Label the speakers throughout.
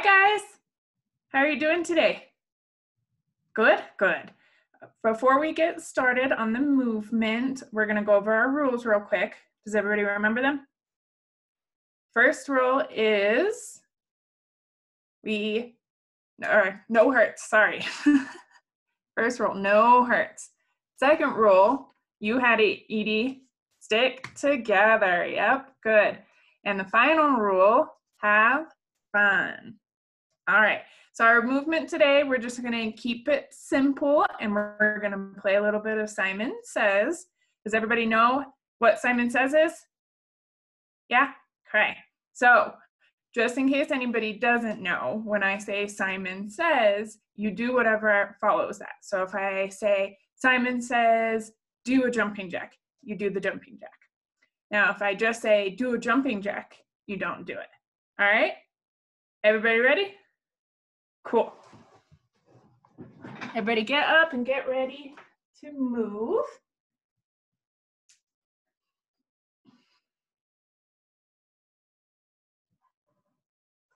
Speaker 1: guys, how are you doing today? Good, good. Before we get started on the movement, we're gonna go over our rules real quick. Does everybody remember them? First rule is no hurts, sorry. First rule, no hurts. Second rule, you had it, Edie, stick together. Yep, good. And the final rule, have fun. All right, so our movement today, we're just gonna keep it simple and we're gonna play a little bit of Simon Says. Does everybody know what Simon Says is? Yeah, okay. So just in case anybody doesn't know, when I say Simon Says, you do whatever follows that. So if I say, Simon says, do a jumping jack, you do the jumping jack. Now, if I just say, do a jumping jack, you don't do it. All right? Everybody ready? Cool. Everybody get up and get ready to move.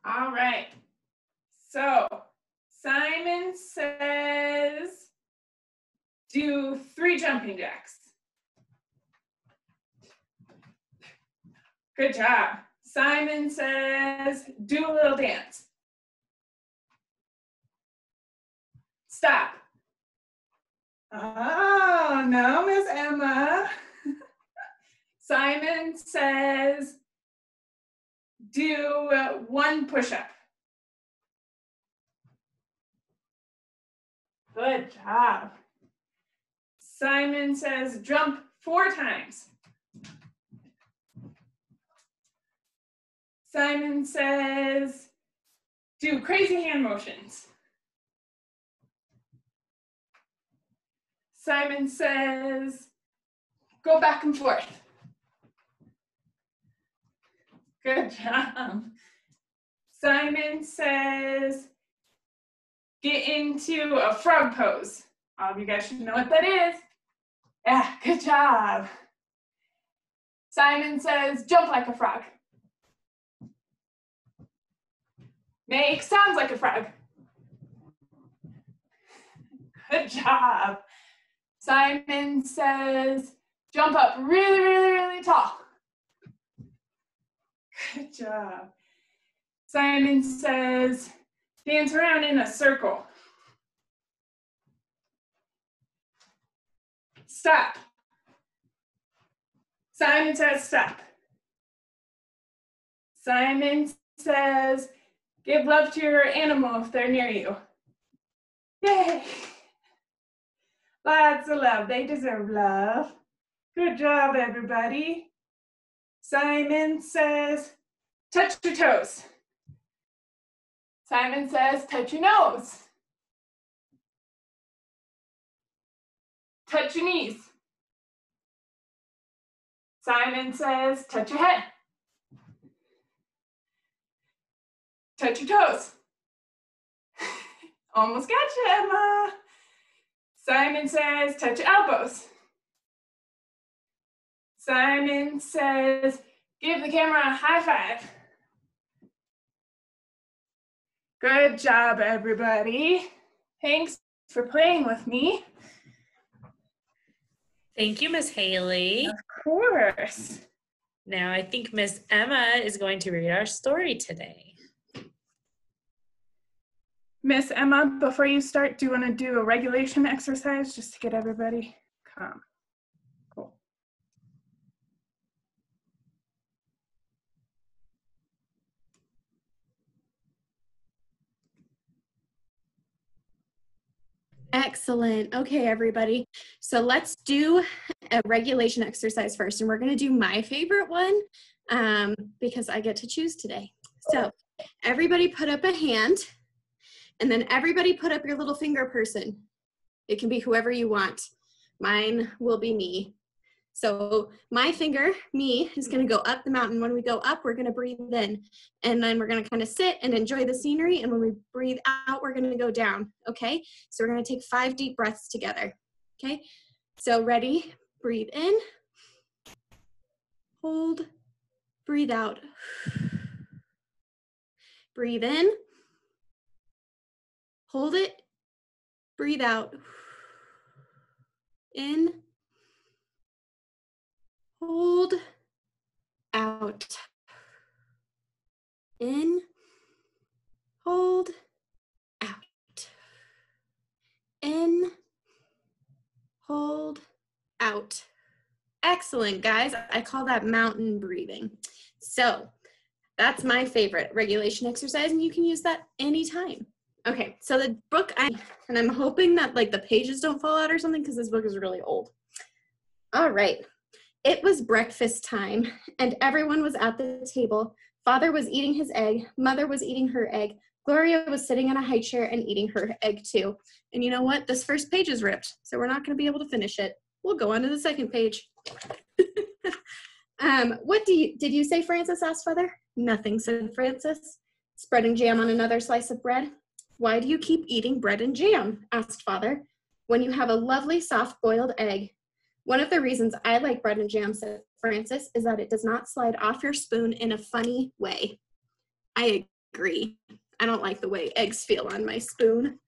Speaker 1: All right. So Simon says, do 3 jumping jacks. Good job. Simon says, do a little dance. Stop. Oh, no, Miss Emma. Simon says, do 1 push-up. Good job. Simon says, jump 4 times. Simon says, do crazy hand motions. Simon says, go back and forth. Good job. Simon says, get into a frog pose. All of you guys should know what that is. Yeah, good job. Simon says, jump like a frog. Make sounds like a frog. Good job. Simon says, jump up really, really, really tall. Good job. Simon says, dance around in a circle. Stop. Simon says, stop. Simon says, give love to your animal if they're near you. Yay. Lots of love. They deserve love. Good job, everybody. Simon says, touch your toes. Simon says, touch your nose. Touch your knees. Simon says, touch your head. Touch your toes. Almost got you, Emma. Simon says, touch your elbows. Simon says, give the camera a high five. Good job, everybody. Thanks for playing with me.
Speaker 2: Thank you, Miss Haley.
Speaker 1: Of course.
Speaker 2: Now I think Miss Emma is going to read our story today.
Speaker 1: Miss Emma, before you start, do you want to do a regulation exercise just to get everybody calm? Cool.
Speaker 3: Excellent. Okay, everybody. So let's do a regulation exercise first. And we're going to do my favorite one because I get to choose today. So everybody put up a hand. And then everybody put up your little finger person. It can be whoever you want. Mine will be me. So my finger, me, is going to go up the mountain. When we go up, we're going to breathe in. And then we're going to kind of sit and enjoy the scenery. And when we breathe out, we're going to go down. Okay? So we're going to take 5 deep breaths together. Okay? So ready? Breathe in. Hold. Breathe out. Breathe in. Hold it. Breathe out. In. Hold. Out. In. Hold. Out. In. Hold. Out. Excellent, guys. I call that mountain breathing. So that's my favorite regulation exercise, and you can use that anytime. Okay, so the book, and I'm hoping that like the pages don't fall out or something because this book is really old. All right. It was breakfast time, and everyone was at the table. Father was eating his egg. Mother was eating her egg. Gloria was sitting in a high chair and eating her egg too. And you know what? This first page is ripped, so we're not going to be able to finish it. We'll go on to the second page. What did you say, Francis? Asked Father. Nothing, said Francis, spreading jam on another slice of bread. Why do you keep eating bread and jam? Asked Father, when you have a lovely soft boiled egg. One of the reasons I like bread and jam, said Francis, is that it does not slide off your spoon in a funny way. I agree. I don't like the way eggs feel on my spoon.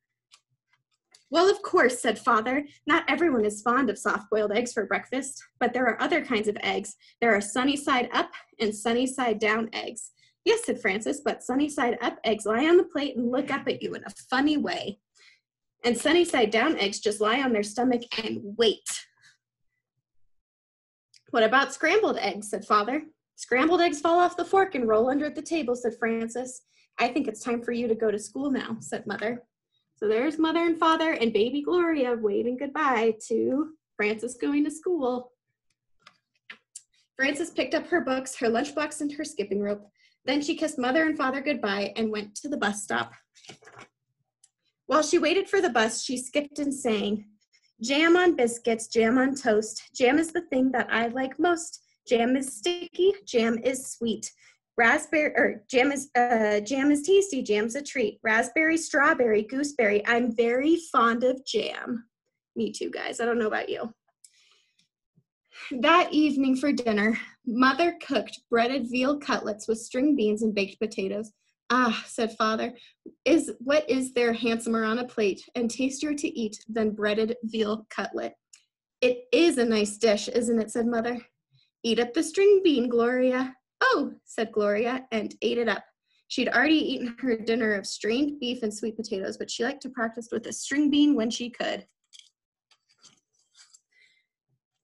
Speaker 3: Well, of course, said Father. Not everyone is fond of soft-boiled eggs for breakfast, but there are other kinds of eggs. There are sunny-side up and sunny-side down eggs. Yes, said Francis, but sunny-side up eggs lie on the plate and look up at you in a funny way. And sunny-side down eggs just lie on their stomach and wait. What about scrambled eggs, said Father. Scrambled eggs fall off the fork and roll under the table, said Francis. I think it's time for you to go to school now, said Mother. So there's Mother and Father and baby Gloria waving goodbye to Francis going to school. Francis picked up her books, her lunchbox, and her skipping rope. Then she kissed Mother and Father goodbye and went to the bus stop. While she waited for the bus, she skipped and sang, jam on biscuits, jam on toast. Jam is the thing that I like most. Jam is sticky, jam is sweet. Jam is tasty, jam's a treat. Raspberry, strawberry, gooseberry. I'm very fond of jam. Me too, guys. I don't know about you. That evening for dinner, Mother cooked breaded veal cutlets with string beans and baked potatoes. Ah, said Father, what is there handsomer on a plate and tastier to eat than breaded veal cutlet? It is a nice dish, isn't it, said Mother. Eat up the string bean, Gloria. Oh, said Gloria, and ate it up. She'd already eaten her dinner of strained beef and sweet potatoes, but she liked to practice with a string bean when she could.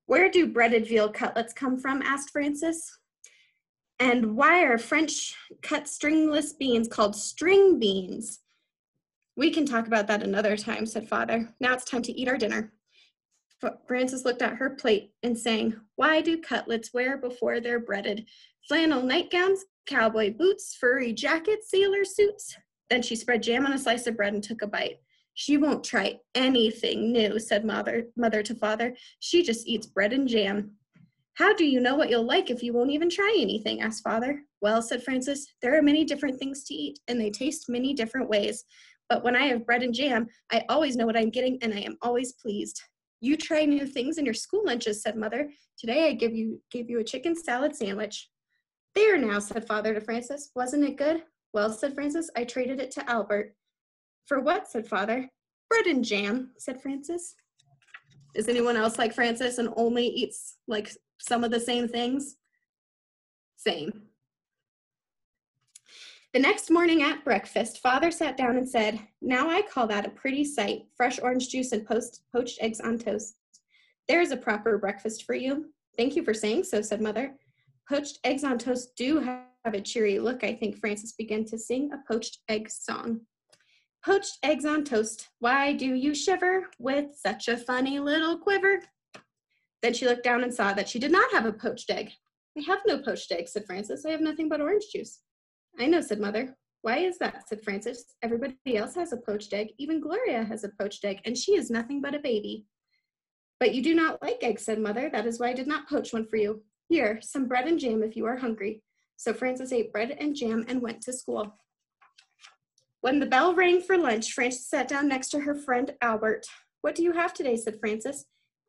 Speaker 3: Where do breaded veal cutlets come from? Asked Francis. And why are French cut stringless beans called string beans? We can talk about that another time, said Father. Now it's time to eat our dinner. Francis looked at her plate and sang, why do cutlets wear before they're breaded? Flannel nightgowns, cowboy boots, furry jackets, sailor suits. Then she spread jam on a slice of bread and took a bite. She won't try anything new, said Mother to Father. She just eats bread and jam. How do you know what you'll like if you won't even try anything? Asked Father. Well, said Francis, there are many different things to eat, and they taste many different ways. But when I have bread and jam, I always know what I'm getting, and I am always pleased. You try new things in your school lunches, said Mother. Today I gave you a chicken salad sandwich. There now, said Father to Francis. Wasn't it good? Well, said Francis, I traded it to Albert. For what? Said Father. Bread and jam, said Francis. Is anyone else like Francis and only eats like some of the same things? Same. The next morning at breakfast, Father sat down and said, now I call that a pretty sight, fresh orange juice and poached eggs on toast. There's a proper breakfast for you. Thank you for saying so, said Mother. Poached eggs on toast do have a cheery look. I think Francis began to sing a poached egg song. Poached eggs on toast, why do you shiver with such a funny little quiver? Then she looked down and saw that she did not have a poached egg. I have no poached egg, said Francis. I have nothing but orange juice. I know, said Mother. Why is that, said Francis. Everybody else has a poached egg. Even Gloria has a poached egg, and she is nothing but a baby. But you do not like eggs, said Mother. That is why I did not poach one for you. Here, some bread and jam if you are hungry. So Francis ate bread and jam and went to school. When the bell rang for lunch, Frances sat down next to her friend Albert. What do you have today, said Frances.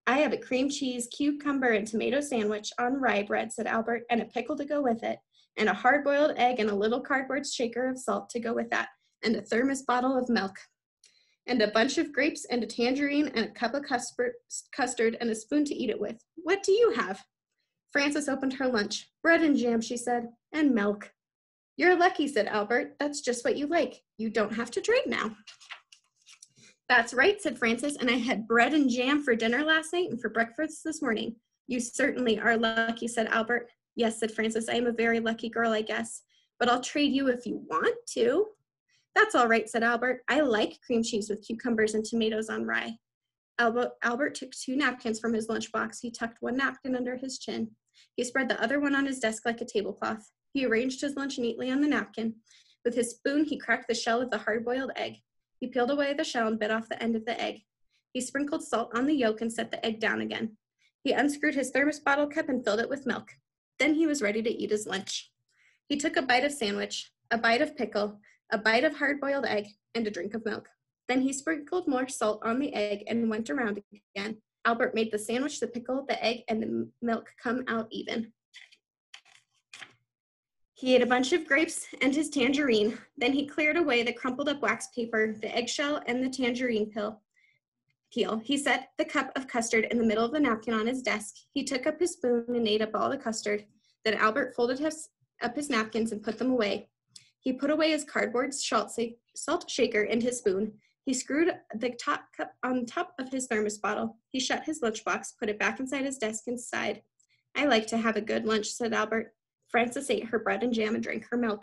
Speaker 3: I have a cream cheese, cucumber, and tomato sandwich on rye bread, said Albert, and a pickle to go with it, and a hard-boiled egg and a little cardboard shaker of salt to go with that, and a thermos bottle of milk. and a bunch of grapes and a tangerine and a cup of custard and a spoon to eat it with. What do you have? Frances opened her lunch. Bread and jam, she said, and milk. You're lucky, said Albert. That's just what you like. You don't have to trade now. That's right, said Frances, and I had bread and jam for dinner last night and for breakfast this morning. You certainly are lucky, said Albert. Yes, said Frances, I am a very lucky girl, I guess. But I'll trade you if you want to. That's all right, said Albert. I like cream cheese with cucumbers and tomatoes on rye. Albert took 2 napkins from his lunchbox. He tucked one napkin under his chin. He spread the other one on his desk like a tablecloth. He arranged his lunch neatly on the napkin. With his spoon, he cracked the shell of the hard-boiled egg. He peeled away the shell and bit off the end of the egg. He sprinkled salt on the yolk and set the egg down again. He unscrewed his thermos bottle cap and filled it with milk. Then he was ready to eat his lunch. He took a bite of sandwich, a bite of pickle, a bite of hard-boiled egg, and a drink of milk. Then he sprinkled more salt on the egg and went around again. Albert made the sandwich, the pickle, the egg, and the milk come out even. He ate a bunch of grapes and his tangerine. Then he cleared away the crumpled up wax paper, the eggshell, and the tangerine peel. He set the cup of custard in the middle of the napkin on his desk. He took up his spoon and ate up all the custard. Then Albert folded up his napkins and put them away. He put away his cardboard salt shaker and his spoon. He screwed the top cup on top of his thermos bottle. He shut his lunchbox, put it back inside his desk, and sighed. I like to have a good lunch, said Albert. Frances ate her bread and jam and drank her milk.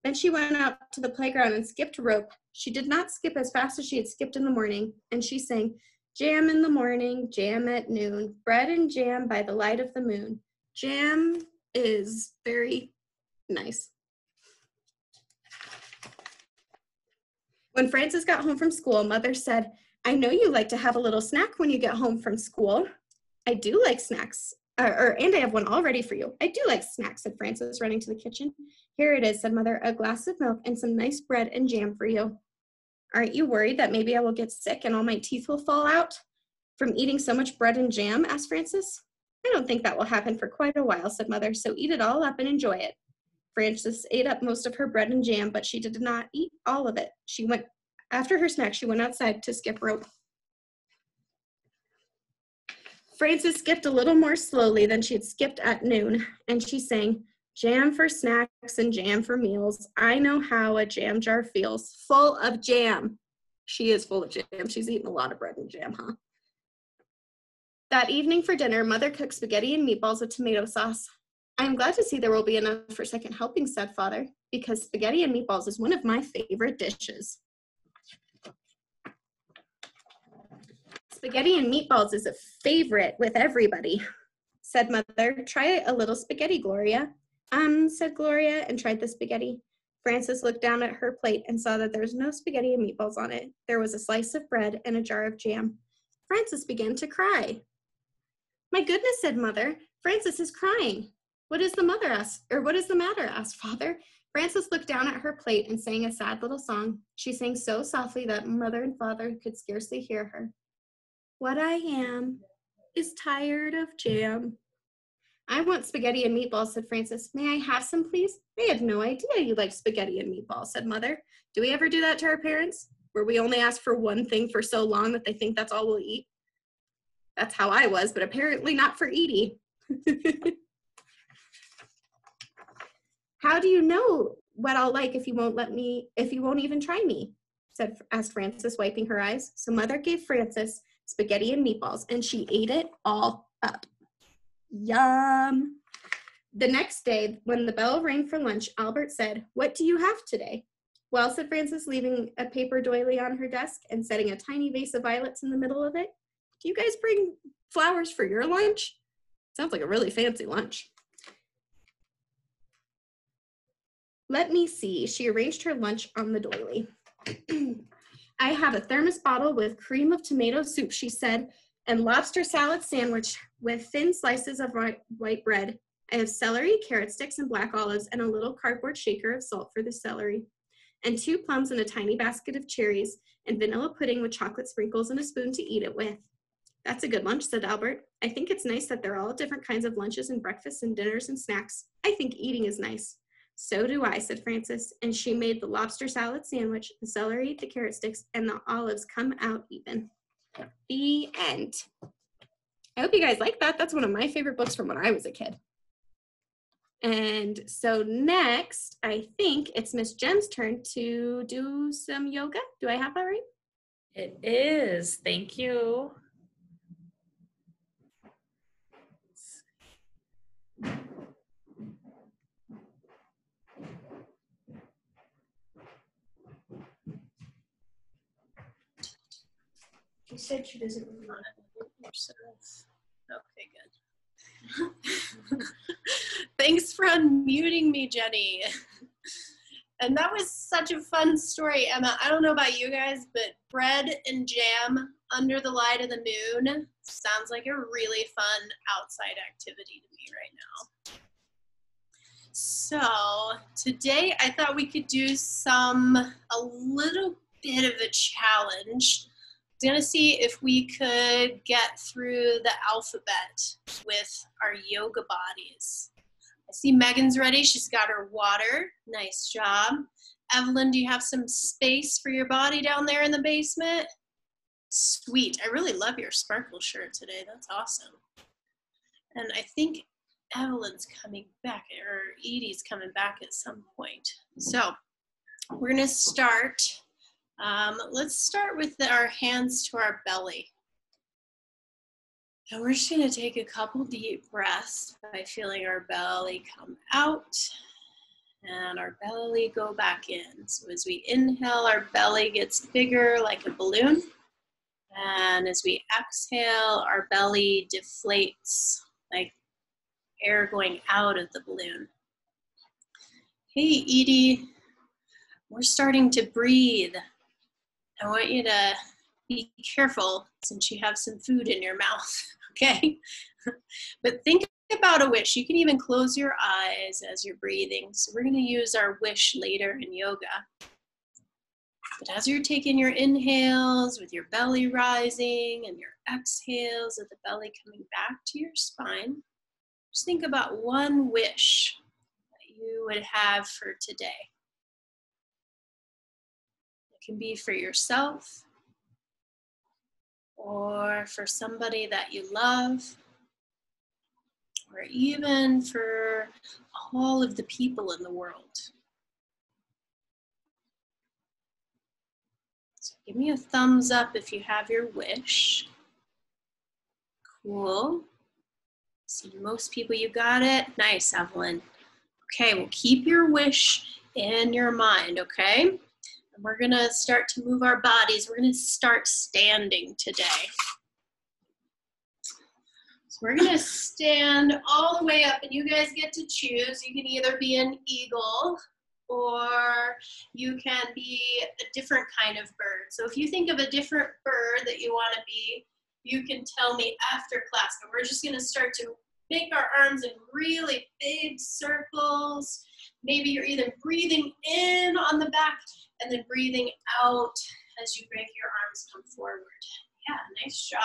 Speaker 3: Then she went out to the playground and skipped rope. She did not skip as fast as she had skipped in the morning, and she sang, Jam in the morning, jam at noon, bread and jam by the light of the moon. Jam is very nice. When Frances got home from school, Mother said, I know you like to have a little snack when you get home from school. I do like snacks. And I have one all ready for you. I do like snacks, said Frances, running to the kitchen. Here it is, said Mother, a glass of milk and some nice bread and jam for you. Aren't you worried that maybe I will get sick and all my teeth will fall out from eating so much bread and jam? Asked Frances. I don't think that will happen for quite a while, said Mother, so eat it all up and enjoy it. Frances ate up most of her bread and jam, but she did not eat all of it. After her snack, she went outside to skip rope. Frances skipped a little more slowly than she had skipped at noon, and she sang, Jam for snacks and jam for meals. I know how a jam jar feels. Full of jam. She is full of jam. She's eaten a lot of bread and jam, huh? That evening for dinner, Mother cooked spaghetti and meatballs with tomato sauce. I am glad to see there will be enough for second helping, said Father, because spaghetti and meatballs is one of my favorite dishes. Spaghetti and meatballs is a favorite with everybody, said Mother. Try a little spaghetti, Gloria. Said Gloria, and tried the spaghetti. Frances looked down at her plate and saw that there was no spaghetti and meatballs on it. There was a slice of bread and a jar of jam. Frances began to cry. My goodness, said Mother. Frances is crying. What is the matter? Asked Father. Frances looked down at her plate and sang a sad little song. She sang so softly that Mother and Father could scarcely hear her. What I am is tired of jam. I want spaghetti and meatballs, said Frances. May I have some, please? I had no idea you liked spaghetti and meatballs, said Mother. Do we ever do that to our parents? Where we only ask for one thing for so long that they think that's all we'll eat? That's how I was, but apparently not for Edie. How do you know what I'll like if you won't even try me? asked Frances, wiping her eyes. So Mother gave Frances spaghetti and meatballs, and she ate it all up. Yum! The next day, when the bell rang for lunch, Albert said, What do you have today? Well, said Frances, leaving a paper doily on her desk and setting a tiny vase of violets in the middle of it. Do you guys bring flowers for your lunch? Sounds like a really fancy lunch. Let me see. She arranged her lunch on the doily. I have a thermos bottle with cream of tomato soup, she said, and lobster salad sandwich with thin slices of white bread. I have celery, carrot sticks, and black olives, and a little cardboard shaker of salt for the celery, and 2 plums and a tiny basket of cherries, and vanilla pudding with chocolate sprinkles and a spoon to eat it with. That's a good lunch, said Albert. I think it's nice that there are all different kinds of lunches and breakfasts and dinners and snacks. I think eating is nice. So do I, said Frances, and she made the lobster salad sandwich, the celery, the carrot sticks, and the olives come out even. The end. I hope you guys like that. That's one of my favorite books from when I was a kid. And so next, I think it's Miss Jen's turn to do some yoga. Do I have that right?
Speaker 2: It is. Thank you.
Speaker 4: She said she doesn't really want to look at herself. Okay, good. Thanks for unmuting me, Jenny. And that was such a fun story, Emma. I don't know about you guys, but bread and jam under the light of the moon sounds like a really fun outside activity to me right now. So today I thought we could do a little bit of a challenge. I was gonna see if we could get through the alphabet with our yoga bodies. I see Megan's ready. She's got her water. Nice job. Evelyn, do you have some space for your body down there in the basement? Sweet. I really love your sparkle shirt today. That's awesome. And I think Evelyn's coming back, or Edie's coming back at some point. So we're going to start. Let's start with our hands to our belly. And we're just going to take a couple deep breaths by feeling our belly come out and our belly go back in. So as we inhale, our belly gets bigger like a balloon. And as we exhale, our belly deflates like air going out of the balloon. Hey, Edie, we're starting to breathe. I want you to be careful since you have some food in your mouth. Okay, but think about a wish. You can even close your eyes as you're breathing. So we're going to use our wish later in yoga. But as you're taking your inhales with your belly rising and your exhales with the belly coming back to your spine, just think about one wish that you would have for today. It can be for yourself, or for somebody that you love, or even for all of the people in the world. So give me a thumbs up if you have your wish. Cool. See, most people, you got it. Nice, Evelyn. Okay, well, keep your wish in your mind, okay? We're going to start to move our bodies. We're going to start standing today. So we're going to stand all the way up, and you guys get to choose. You can either be an eagle, or you can be a different kind of bird. So if you think of a different bird that you want to be, you can tell me after class. But we're just going to start to make our arms in really big circles. Maybe you're either breathing in on the back and then breathing out as you make your arms come forward. Yeah, nice job.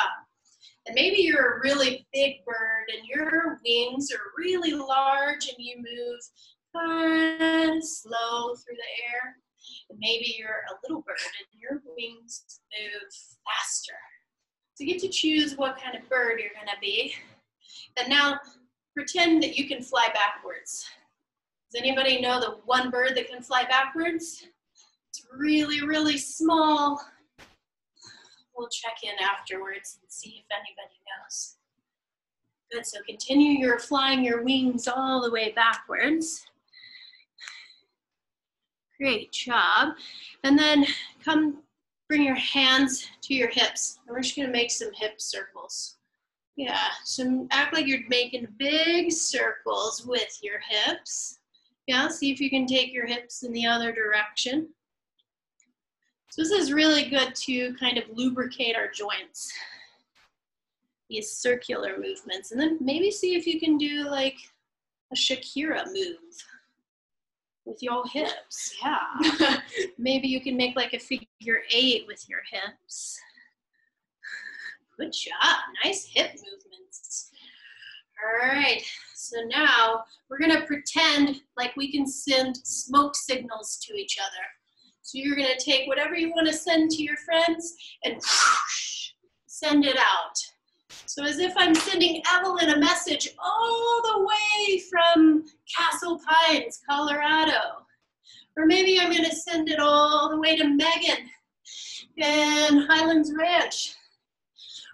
Speaker 4: And maybe you're a really big bird and your wings are really large and you move kind of slow through the air. And maybe you're a little bird and your wings move faster. So you get to choose what kind of bird you're going to be. And now pretend that you can fly backwards. Does anybody know the one bird that can fly backwards? It's really, really small. We'll check in afterwards and see if anybody knows. Good, so continue your flying your wings all the way backwards. Great job. And then come bring your hands to your hips. And we're just gonna make some hip circles. Yeah, so act like you're making big circles with your hips. Yeah, see if you can take your hips in the other direction. So this is really good to kind of lubricate our joints. These circular movements. And then maybe see if you can do like a Shakira move with your hips. Yeah. Maybe you can make like a figure 8 with your hips. Good job. Nice hip movements. All right, so now we're gonna pretend like we can send smoke signals to each other. So you're gonna take whatever you wanna send to your friends and whoosh, send it out. So as if I'm sending Evelyn a message all the way from Castle Pines, Colorado. Or maybe I'm gonna send it all the way to Megan in Highlands Ranch.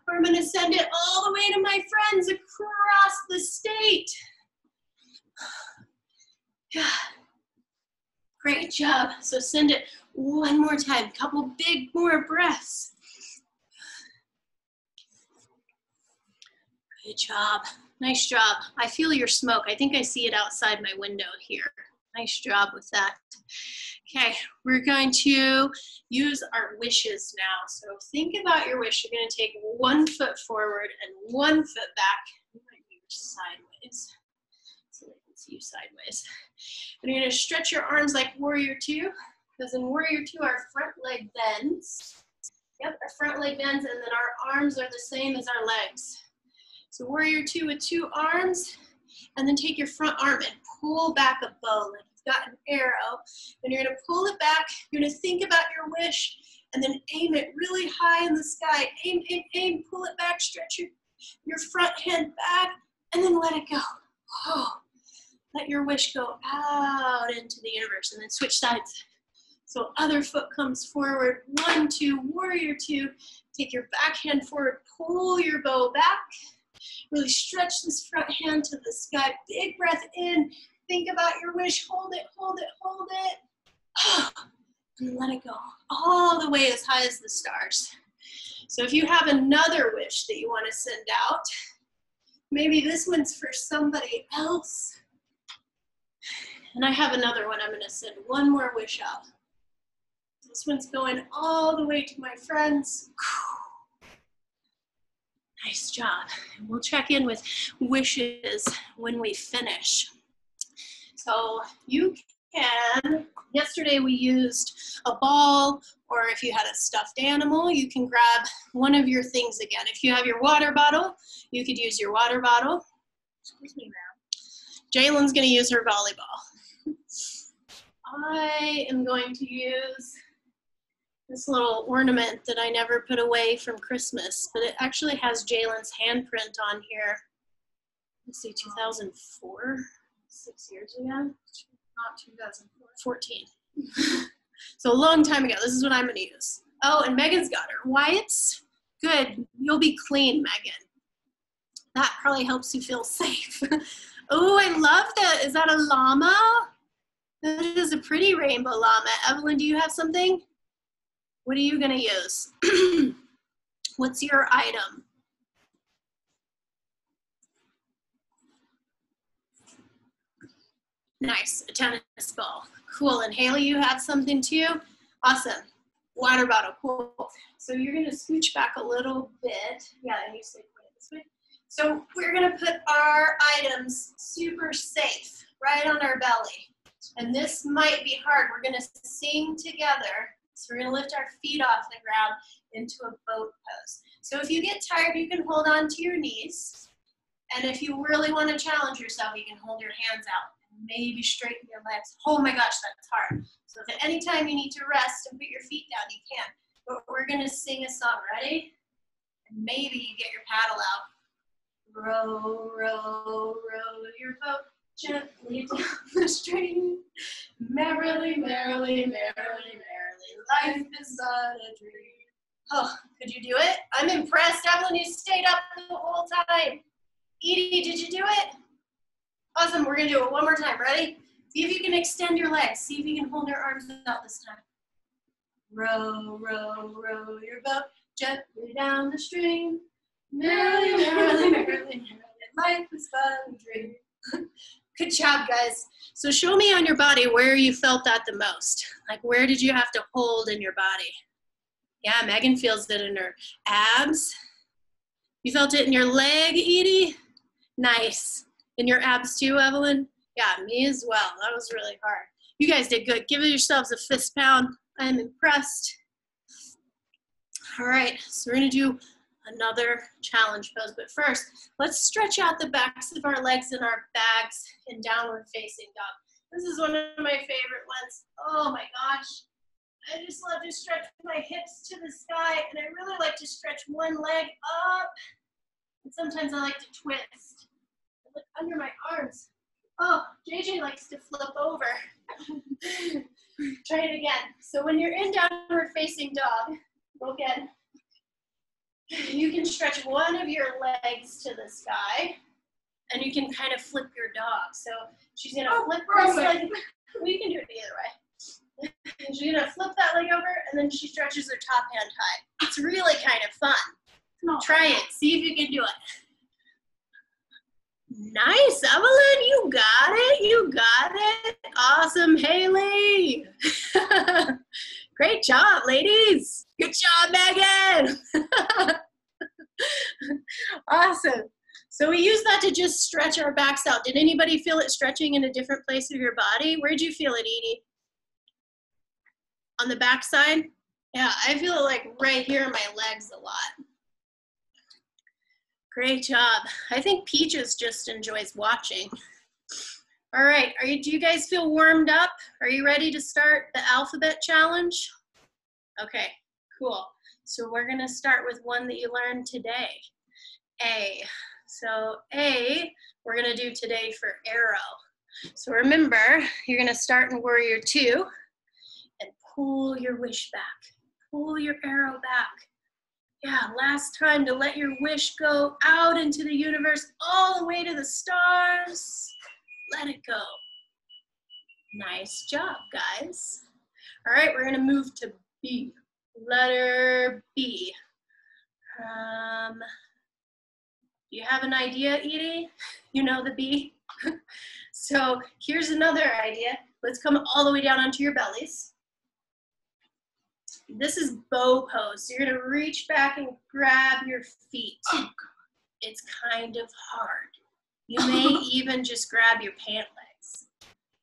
Speaker 4: Or I'm gonna send it all the way to my friends across the state. Great job. So send it one more time, couple big more breaths. Good job. Nice job. I feel your smoke. I think I see it outside my window here. Nice job with that. Okay, we're going to use our wishes now. So think about your wish. You're going to take 1 foot forward and 1 foot back. You might be sideways, so they can see you sideways. And you're going to stretch your arms like Warrior 2, because in Warrior 2, our front leg bends. Yep, our front leg bends, and then our arms are the same as our legs. So Warrior 2 with 2 arms, and then take your front arm and pull back a bow like you've got an arrow. And you're gonna pull it back, you're gonna think about your wish, and then aim it really high in the sky. Aim, aim, aim, pull it back, stretch your front hand back, and then let it go. Oh, let your wish go out into the universe, and then switch sides. So other foot comes forward, 1, 2, Warrior 2. Take your back hand forward, pull your bow back. Really stretch this front hand to the sky. Big breath in. Think about your wish. Hold it, hold it, hold it. And let it go all the way as high as the stars. So if you have another wish that you want to send out, maybe this one's for somebody else. And I have another one. I'm going to send one more wish out. This one's going all the way to my friends. Nice job. And we'll check in with wishes when we finish. So you can, yesterday we used a ball, or if you had a stuffed animal, you can grab one of your things again. If you have your water bottle, you could use your water bottle. Excuse me, ma'am. Jalen's gonna use her volleyball. I am going to use this little ornament that I never put away from Christmas, but it actually has Jalen's handprint on here. Let's see, 2004, 6 years ago? Not 2004. 14. So a long time ago. This is what I'm gonna use. Oh, and Megan's got her wipes. Good, you'll be clean, Megan. That probably helps you feel safe. Oh, I love that. Is that a llama? That is a pretty rainbow llama. Evelyn, do you have something? What are you gonna use? What's your item? Nice, a tennis ball. Cool, and Haley, you have something too? Awesome, water bottle, cool. So you're gonna scooch back a little bit. Yeah, and you say put it this way. So we're gonna put our items super safe, right on our belly. And this might be hard. We're gonna sing together. So we're gonna lift our feet off the ground into a boat pose. So if you get tired, you can hold on to your knees. And if you really wanna challenge yourself, you can hold your hands out and maybe straighten your legs. Oh my gosh, that's hard. So if at any time you need to rest and put your feet down, you can. But we're gonna sing a song, ready? And maybe you get your paddle out. Row, row, row your boat gently down the stream. Merrily, merrily, merrily, merrily, life is but a dream. Oh, could you do it? I'm impressed. Evelyn, you stayed up the whole time. Edie, did you do it? Awesome, we're gonna do it one more time. Ready? See if you can extend your legs. See if you can hold your arms out this time. Row, row, row your boat gently down the stream. Merrily, merrily, merrily, merrily, life is but a dream. Good job, guys. So show me on your body where you felt that the most. Like, where did you have to hold in your body? Yeah, Megan feels it in her abs. You felt it in your leg, Edie? Nice. In your abs too, Evelyn? Yeah, me as well. That was really hard. You guys did good. Give yourselves a fist pound. I'm impressed. All right, so we're gonna do another challenge pose. But first, let's stretch out the backs of our legs and our bags in downward facing dog. This is one of my favorite ones. Oh my gosh. I just love to stretch my hips to the sky, and I really like to stretch one leg up. And sometimes I like to twist. I look under my arms. Oh, JJ likes to flip over. Try it again. So when you're in downward facing dog, go again. You can stretch one of your legs to the sky, and you can kind of flip your dog. So she's gonna flip this leg. We can do it either way. She's gonna flip that leg over, and then she stretches her top hand high. It's really kind of fun. Try it. See if you can do it. Nice, Evelyn. You got it. You got it. Awesome, Haley. Great job, ladies. Good job, Megan. Awesome. So we use that to just stretch our backs out. Did anybody feel it stretching in a different place of your body? Where'd you feel it, Edie? On the back side? Yeah, I feel it like right here in my legs a lot. Great job. I think Peaches just enjoys watching. All right, do you guys feel warmed up? Are you ready to start the alphabet challenge? Okay, cool. So we're gonna start with one that you learned today, A. So A, we're gonna do today for arrow. So remember, you're gonna start in warrior 2 and pull your wish back. Pull your arrow back. Yeah, last time to let your wish go out into the universe, all the way to the stars. Let it go. Nice job, guys. All right, we're gonna move to B. Letter B. Do you have an idea, Edie? You know the B? So here's another idea. Let's come all the way down onto your bellies. This is bow pose. So you're gonna reach back and grab your feet. It's kind of hard. You may even just grab your pant legs.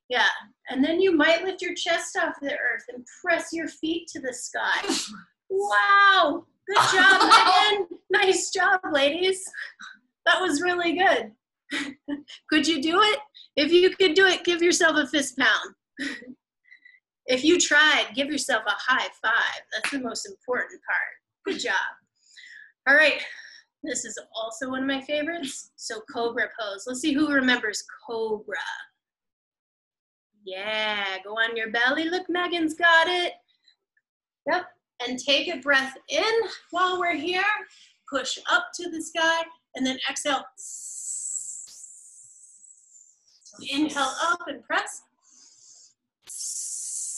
Speaker 4: Yeah, and then you might lift your chest off the earth and press your feet to the sky. Wow, good job, Megan. Nice job, ladies. That was really good. Could you do it? If you could do it, give yourself a fist pound. If you tried, give yourself a high five. That's the most important part. Good job. All right, this is also one of my favorites. So Cobra Pose. Let's see who remembers Cobra. Yeah, go on your belly. Look, Megan's got it. Yep, and take a breath in while we're here. Push up to the sky, and then exhale. So inhale up and press.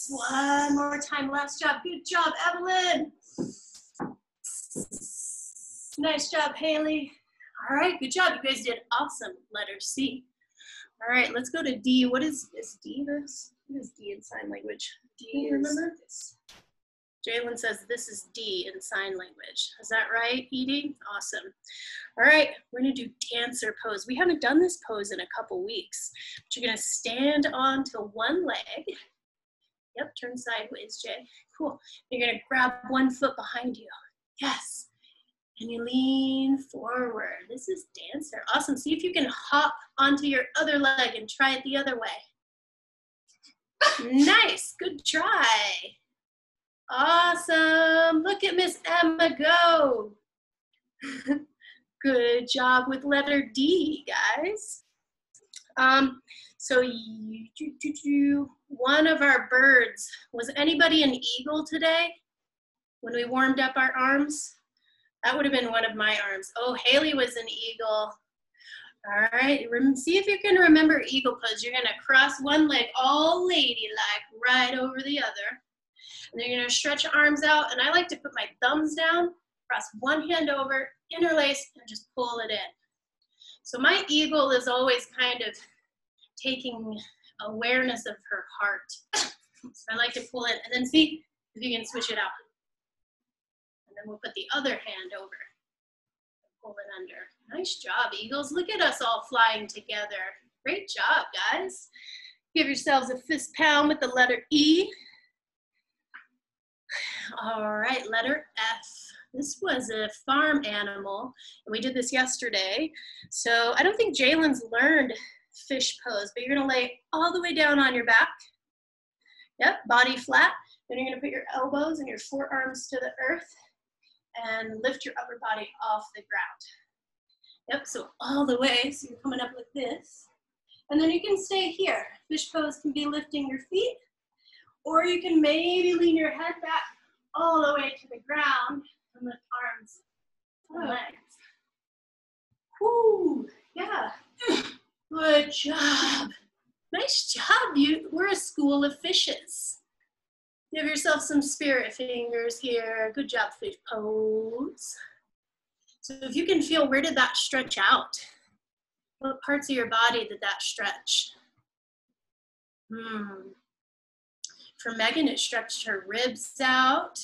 Speaker 4: One more time, last job. Good job, Evelyn. Nice job, Haley. All right, good job. You guys did awesome. Letter C. All right, let's go to D. What is D this? What is D in sign language? Do you remember? Jalen says this is D in sign language. Is that right, Edie? Awesome. All right, we're gonna do dancer pose. We haven't done this pose in a couple weeks. But you're gonna stand onto one leg. Yep, turn sideways, Jay. Cool. You're gonna grab one foot behind you. Yes. And you lean forward. This is dancer. Awesome. See if you can hop onto your other leg and try it the other way. Nice. Good try. Awesome. Look at Miss Emma go. Good job with letter D, guys. So one of our birds, was anybody an eagle today when we warmed up our arms? That would have been one of my arms. Oh, Haley was an eagle. All right, see if you can remember eagle pose. You're gonna cross one leg all ladylike right over the other. And you're gonna stretch your arms out. And I like to put my thumbs down, cross one hand over, interlace, and just pull it in. So my eagle is always kind of taking awareness of her heart. So I like to pull in and then see if you can switch it out. And then we'll put the other hand over and pull it under. Nice job, eagles. Look at us all flying together. Great job, guys. Give yourselves a fist pound with the letter E. All right, letter F. This was a farm animal, and we did this yesterday. So I don't think Jalen's learned fish pose, but you're gonna lay all the way down on your back. Yep, body flat. Then you're gonna put your elbows and your forearms to the earth and lift your upper body off the ground. Yep, so all the way, so you're coming up like this. And then you can stay here. Fish pose can be lifting your feet, or you can maybe lean your head back all the way to the ground and lift arms and legs. Whoo, yeah. Good job. Nice job. We're a school of fishes. Give yourself some spirit fingers here. Good job, fish pose. So if you can feel, where did that stretch out? What parts of your body did that stretch? For Megan, it stretched her ribs out.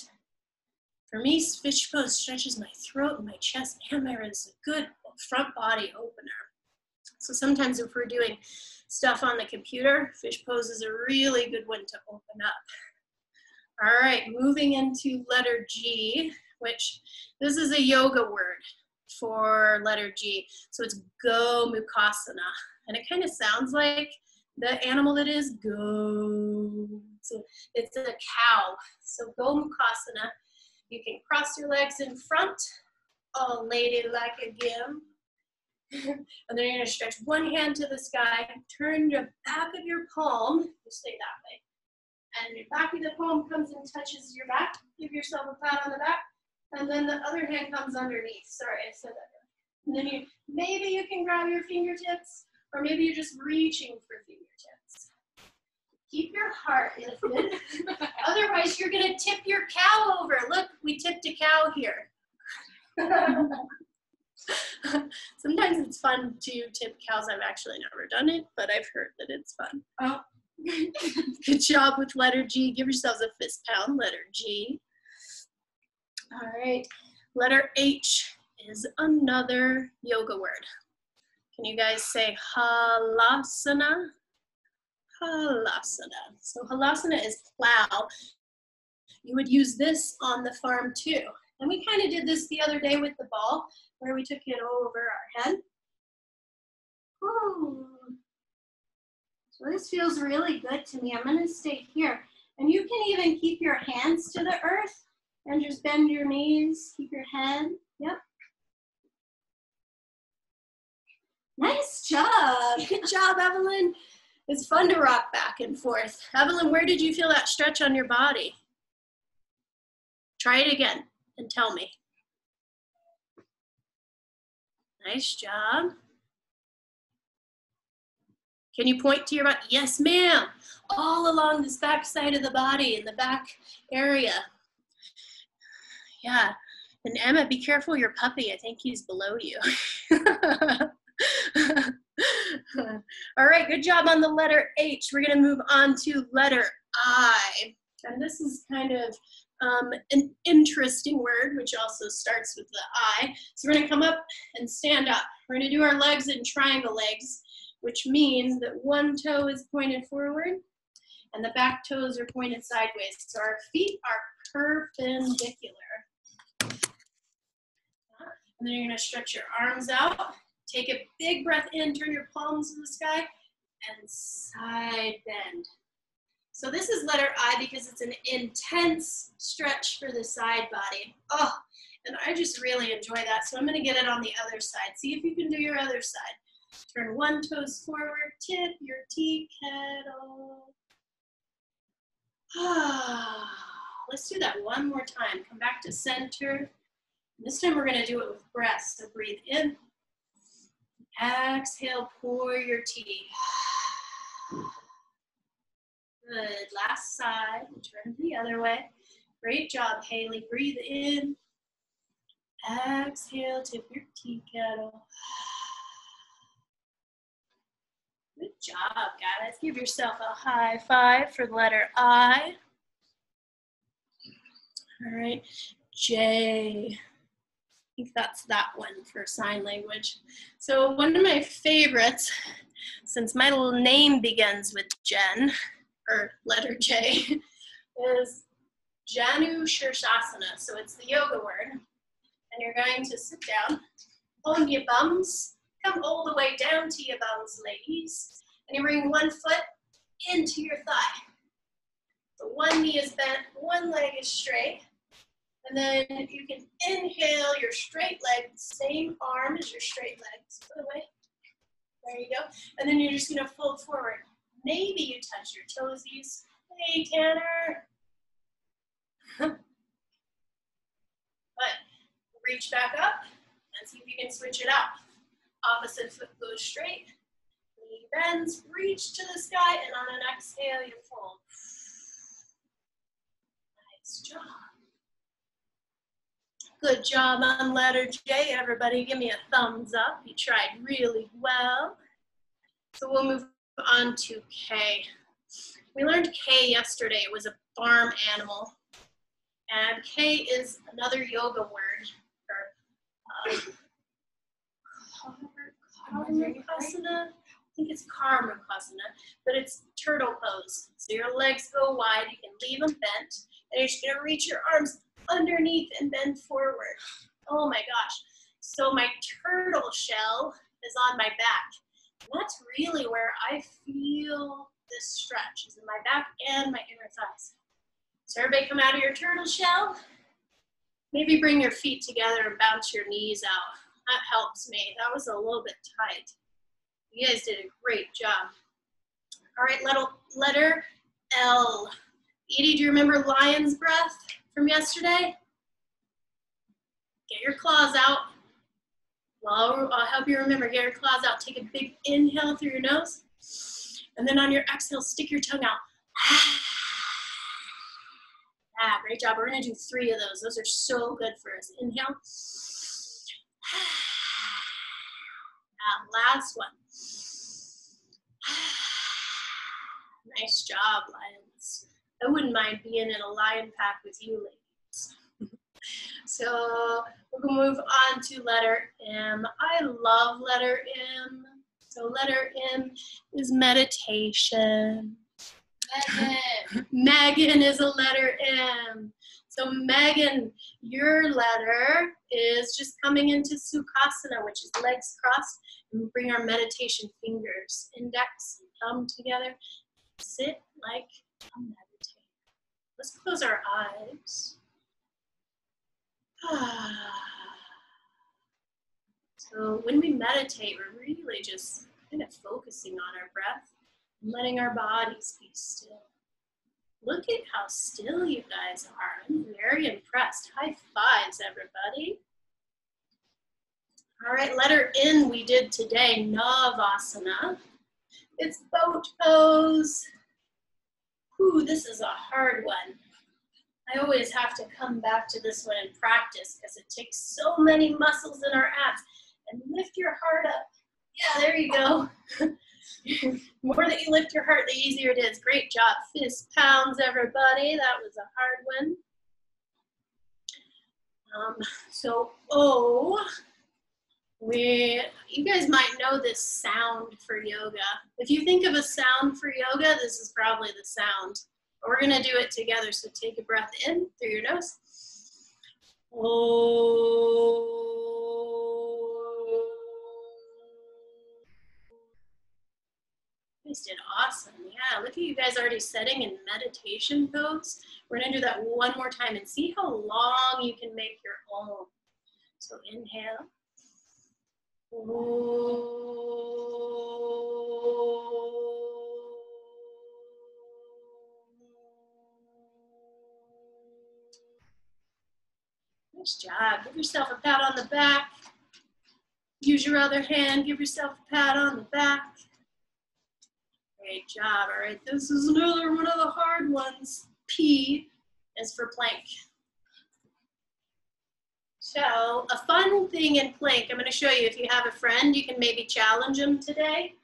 Speaker 4: For me, fish pose stretches my throat and my chest and my ribs. A good front body opener. So sometimes if we're doing stuff on the computer, fish pose is a really good one to open up. All right, moving into letter G, which this is a yoga word for letter G. So it's Go Mukasana. And it kind of sounds like the animal that is go. So it's a cow. So Go Mukasana. You can cross your legs in front, all lady like a gim. And then you're gonna stretch one hand to the sky, turn the back of your palm, you stay that way. And your back of the palm comes and touches your back. Give yourself a pat on the back. And then the other hand comes underneath. Sorry, I said that. And then maybe you can grab your fingertips, or maybe you're just reaching for fingertips. Keep your heart lifted. Otherwise, you're gonna tip your cow over. Look, we tipped a cow here. Sometimes it's fun to tip cows. I've actually never done it, but I've heard that it's fun. Oh. Good job with letter G. Give yourselves a fist pound, letter G. All right, letter H is another yoga word. Can you guys say halasana? Halasana. So halasana is plow. You would use this on the farm too. And we kind of did this the other day with the ball, where we took it over our head. Ooh. So this feels really good to me. I'm gonna stay here. And you can even keep your hands to the earth and just bend your knees, keep your head, yep. Nice job, good job, Evelyn. It's fun to rock back and forth. Evelyn, where did you feel that stretch on your body? Try it again and tell me. Nice job. Can you point to your body? Yes, ma'am. All along this back side of the body, in the back area. Yeah. And Emma, be careful your puppy. I think he's below you. All right, good job on the letter H. We're going to move on to letter I. And this is kind of an interesting word, which also starts with the I. So we're going to come up and stand up. We're going to do our legs in triangle legs, which means that one toe is pointed forward and the back toes are pointed sideways. So our feet are perpendicular. And then you're gonna stretch your arms out. Take a big breath in, turn your palms to the sky, and side bend. So this is letter I because it's an intense stretch for the side body. Oh, and I just really enjoy that. So I'm gonna get it on the other side. See if you can do your other side. Turn one toes forward, tip your tea kettle. Let's do that one more time. Come back to center. This time we're gonna do it with breath. So breathe in. Exhale, pour your tea. Good, last side, turn the other way. Great job, Haley. Breathe in. Exhale, tip your tea kettle. Good job, guys. Give yourself a high five for the letter I. All right, J. I think that's that one for sign language. So one of my favorites, since my little name begins with Jen, or letter J, is Janu Shirshasana. So it's the yoga word. And you're going to sit down on your bums. Come all the way down to your bums, ladies. And you bring one foot into your thigh. So one knee is bent, one leg is straight. And then you can inhale your straight leg, same arm as your straight legs. Put away. There you go. And then you're just going to fold forward. Maybe you touch your toesies. Hey, Tanner. But reach back up and see if you can switch it out. Opposite foot goes straight. Knee bends, reach to the sky, and on an exhale, you fold. Nice job. Good job on letter J. Everybody give me a thumbs up. You tried really well. So we'll move on to K. We learned K yesterday. It was a farm animal. And K is another yoga word. Karmakasana. I think it's Karmakasana, but it's turtle pose. So your legs go wide, you can leave them bent, and you're just gonna reach your arms underneath and bend forward. Oh my gosh. So my turtle shell is on my back. And that's really where I feel this stretch, is in my back and my inner thighs. So everybody come out of your turtle shell. Maybe bring your feet together and bounce your knees out. That helps me. That was a little bit tight. You guys did a great job. All right, letter L. Edie, do you remember lion's breath from yesterday? Get your claws out. Well, I'll help you remember. Get your claws out. Take a big inhale through your nose. And then on your exhale, stick your tongue out. Ah, great job. We're going to do 3 of those. Those are so good for us. Inhale. Last one. Nice job, lions. I wouldn't mind being in a lion pack with you, ladies. So we're going to move on to letter M. I love letter M. So letter M is meditation. Megan is a letter M. So Megan, your letter is just coming into Sukhasana, which is legs crossed, and we bring our meditation fingers, index and thumb together. Sit like a meditator. Let's close our eyes. So when we meditate, we're really just kind of focusing on our breath and letting our bodies be still. Look at how still you guys are. I'm very impressed. High fives, everybody. All right, letter N we did today, Navasana. It's boat pose. Whew, this is a hard one. I always have to come back to this one and practice because it takes so many muscles in our abs. And lift your heart up. Yeah, there you go. The more that you lift your heart, the easier it is. Great job. Fist pounds, everybody. That was a hard one. So O, you guys might know this sound for yoga. If you think of a sound for yoga, this is probably the sound. But we're going to do it together. So take a breath in through your nose. O. You guys did awesome. Yeah, look at you guys already setting in meditation pose. We're going to do that one more time and see how long you can make your own. So inhale. Nice job. Give yourself a pat on the back. Use your other hand. Give yourself a pat on the back. Great job. All right, this is another one of the hard ones. P is for plank. So a fun thing in plank, I'm going to show you. If you have a friend, you can maybe challenge them today.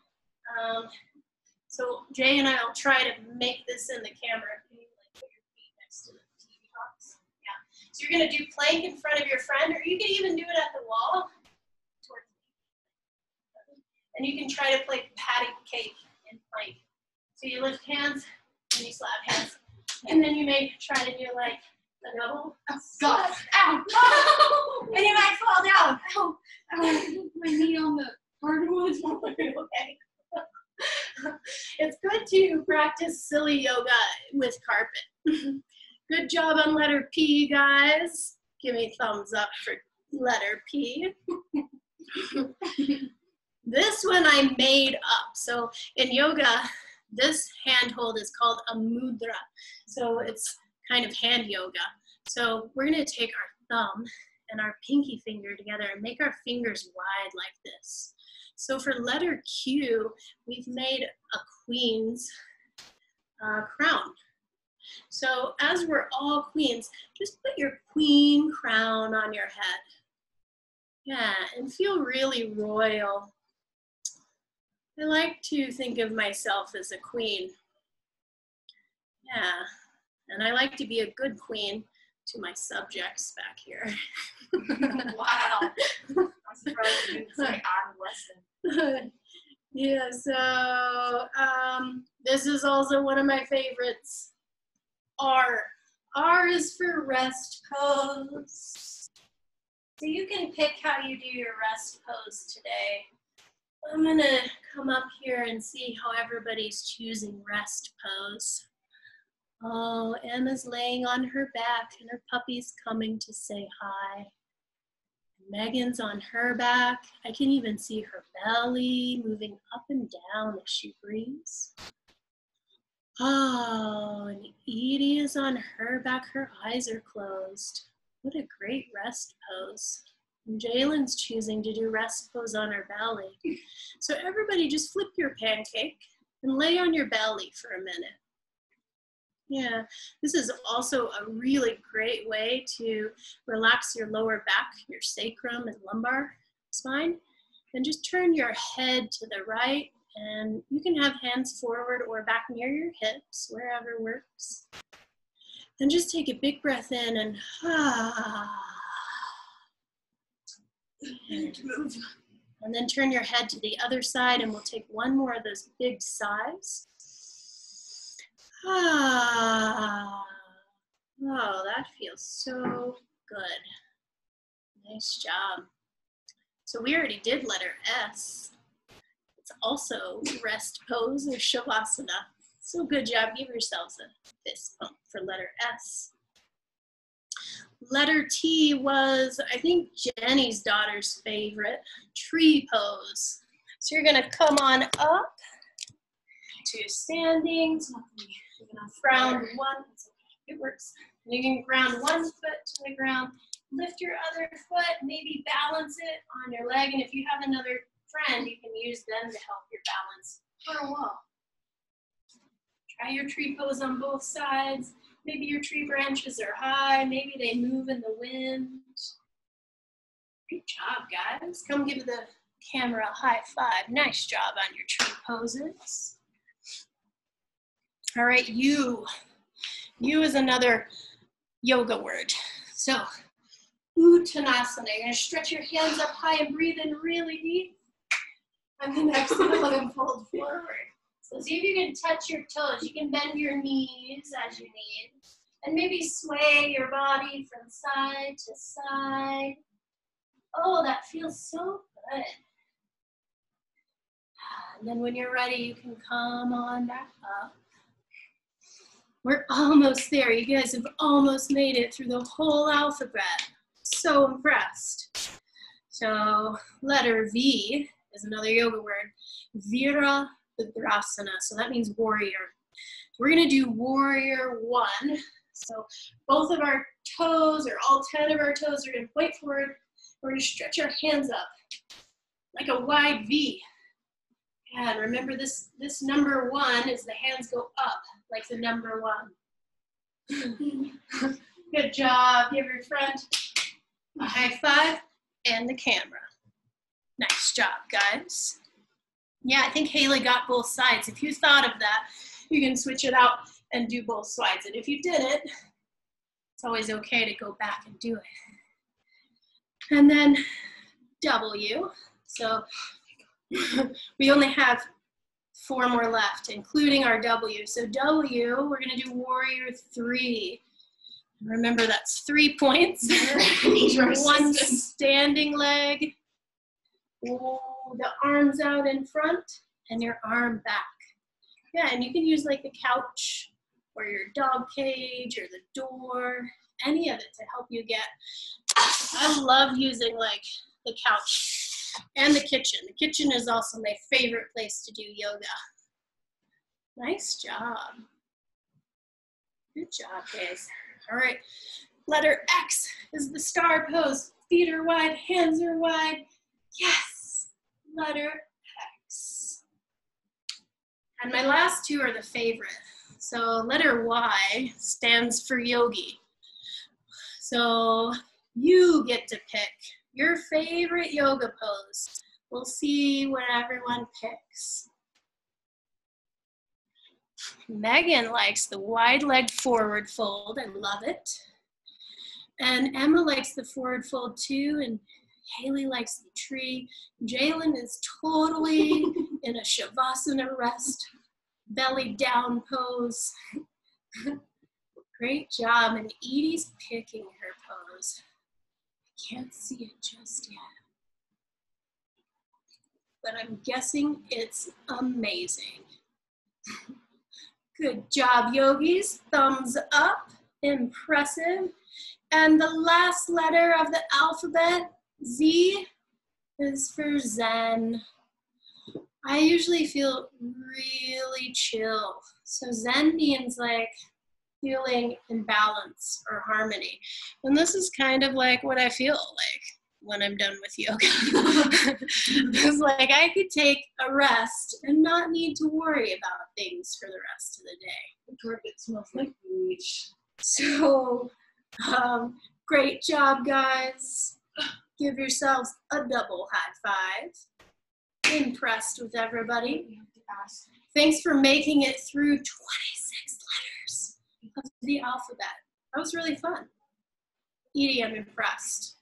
Speaker 4: So Jay and I will try to make this in the camera. Can you put your feet next to the TV box? Yeah. So you're going to do plank in front of your friend, or you can even do it at the wall. And you can try to play patty cake in plank. So you lift hands and you slap hands. And then you may try to do like The double. Oh, God. Ow. Oh, and you might fall down. Ow. Ow. My knee on the hardwood. Okay. It's good to practice silly yoga with carpet. Good job on letter P, guys. Give me a thumbs up for letter P. This one I made up. So in yoga, this hand hold is called a mudra. So it's kind of hand yoga. So we're going to take our thumb and our pinky finger together and make our fingers wide like this. So for letter Q, we've made a queen's crown. So as we're all queens, just put your queen crown on your head. Yeah, and feel really royal. I like to think of myself as a queen. Yeah, and I like to be a good queen to my subjects back here.
Speaker 1: Wow. I'm surprised you didn't say adolescent.
Speaker 4: Yeah, so this is also one of my favorites. R. R is for rest pose. So you can pick how you do your rest pose today. I'm gonna come up here and see how everybody's choosing rest pose. Oh, Emma's laying on her back and her puppy's coming to say hi. Megan's on her back. I can even see her belly moving up and down as she breathes. Oh, and Edie is on her back. Her eyes are closed. What a great rest pose. And Jalen's choosing to do rest pose on her belly. So everybody just flip your pancake and lay on your belly for a minute. Yeah, this is also a really great way to relax your lower back, your sacrum and lumbar spine. And just turn your head to the right, and you can have hands forward or back near your hips, wherever works. And just take a big breath in and and then turn your head to the other side, and we'll take one more of those big sighs. Oh, that feels so good. Nice job. So we already did letter S. It's also rest pose or Shavasana. So good job. Give yourselves a fist bump for letter S. Letter T was, I think, Jenny's daughter's favorite, tree pose. So you're going to come on up to standing. You're going to ground one. It works. You can ground one foot to the ground. Lift your other foot. Maybe balance it on your leg. And if you have another friend, you can use them to help your balance for a wall. Try your tree pose on both sides. Maybe your tree branches are high. Maybe they move in the wind. Good job, guys. Come give the camera a high five. Nice job on your tree poses. All right, you. You is another yoga word. So, Uttanasana. You're going to stretch your hands up high and breathe in really deep. And then exhale and fold forward. So see if you can touch your toes. You can bend your knees as you need. And maybe sway your body from side to side. Oh, that feels so good. And then when you're ready, you can come on back up. We're almost there. You guys have almost made it through the whole alphabet. So impressed. So letter V is another yoga word. Virabhadrasana. So that means warrior. We're going to do warrior 1. So both of our toes, or all 10 of our toes, are going to point forward. We're going to stretch our hands up like a wide V. And remember this number 1 is the hands go up like the number 1. Good job. Give your friend a high five and the camera. Nice job, guys. Yeah, I think Haley got both sides. If you thought of that, you can switch it out and do both sides. And if you didn't, it's always okay to go back and do it. And then W. So we only have 4 more left, including our W. So W, we're going to do warrior 3. Remember, that's 3 points. One standing leg. Oh, the arms out in front and your arm back. Yeah, and you can use like the couch or your dog cage or the door, any of it to help you get. I love using like the couch and the kitchen. The kitchen is also my favorite place to do yoga. Nice job. Good job, guys. All right, letter X is the star pose. Feet are wide, hands are wide. Yes, letter X. And my last two are the favorite. So letter Y stands for yogi. So you get to pick your favorite yoga pose. We'll see what everyone picks. Megan likes the wide leg forward fold. I love it. And Emma likes the forward fold too. And Haley likes the tree. Jalen is totally in a Shavasana rest, belly down pose. Great job. And Edie's picking her pose. I can't see it just yet, but I'm guessing it's amazing. Good job, yogis. Thumbs up. Impressive. And the last letter of the alphabet, Z, is for Zen. I usually feel really chill. So Zen means like feeling in balance or harmony. And this is kind of like what I feel like when I'm done with yoga. It's like I could take a rest and not need to worry about things for the rest of the day.
Speaker 1: The carpet smells like bleach.
Speaker 4: So, great job, guys. Give yourselves a double high five. Impressed with everybody. Thanks for making it through 26 letters of the alphabet. That was really fun. Edie, I'm impressed.